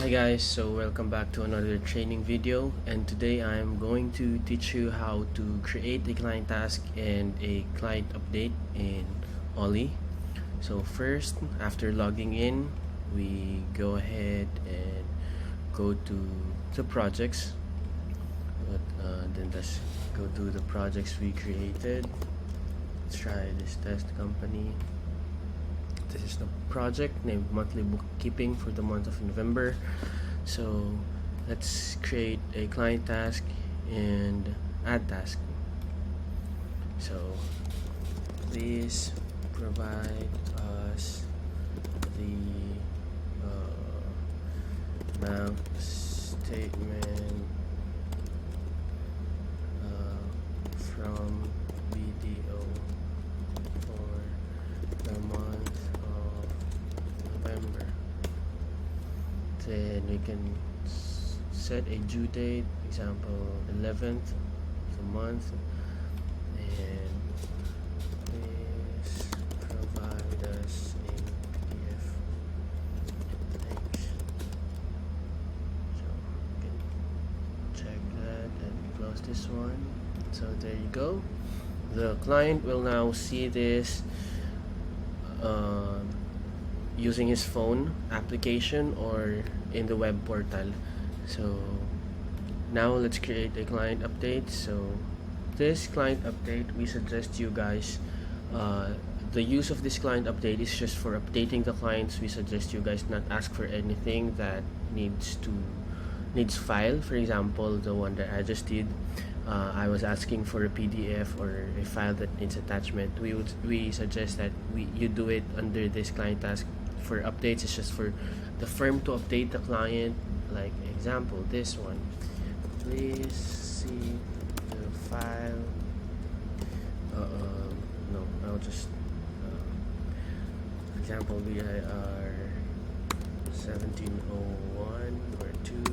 Hi guys, so welcome back to another training video, and today I am going to teach you how to create a client task and a client update in Ollie. So first, after logging in, we go ahead and go to the projects, then let's go to the projects we created. Let's try this test company. This is the project named monthly bookkeeping for the month of November. So let's create a client task and add task. So please provide us the bank statement from BDO for the month of November. Then we can set a due date, example 11th of the month, and please provide us a PDF. Thanks. So we can check that and close this one. So there you go. The client will now see this using his phone application or in the web portal. So now let's create a client update. So this client update, we suggest you guys the use of this client update is just for updating the clients. We suggest you guys not ask for anything that needs file. For example, the one that I just did, I was asking for a PDF or a file that needs attachment. We suggest that you do it under this client task. For updates, it's just for the firm to update the client. Like example, this one, please see the file. No, I'll just example VIR 1701 or 2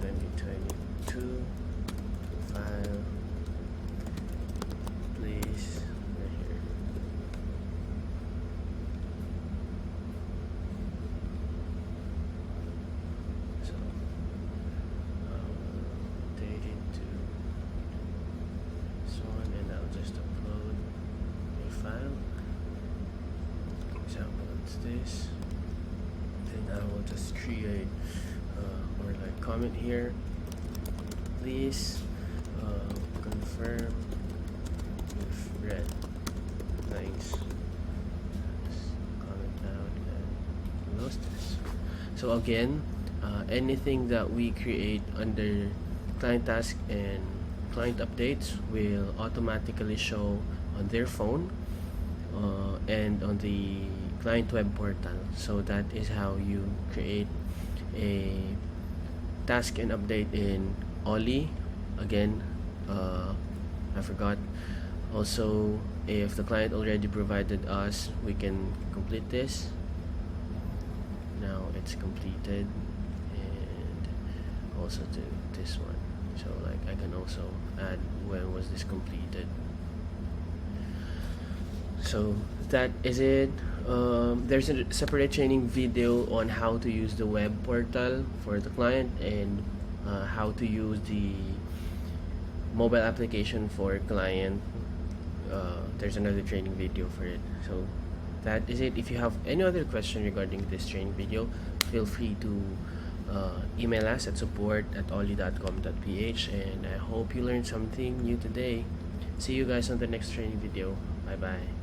2022 file, please, right here. So date it to this one, and I'll just upload a file. Example, it's this. Then I will just create or like comment here, please confirm if read. Thanks. Just comment out and close this. So again, anything that we create under client task and client updates will automatically show on their phone and on the client web portal. So that is how you create a task and update in Ollie. Again, I forgot. Also, if the client already provided us, we can complete this. Now it's completed, and also to this one. So like I can also add when was this completed. So that is it. There's a separate training video on how to use the web portal for the client and how to use the mobile application for client. There's another training video for it. So that is it. If you have any other question regarding this training video, feel free to email us at support@ollie.com.ph, and I hope you learned something new today. See you guys on the next training video. Bye bye.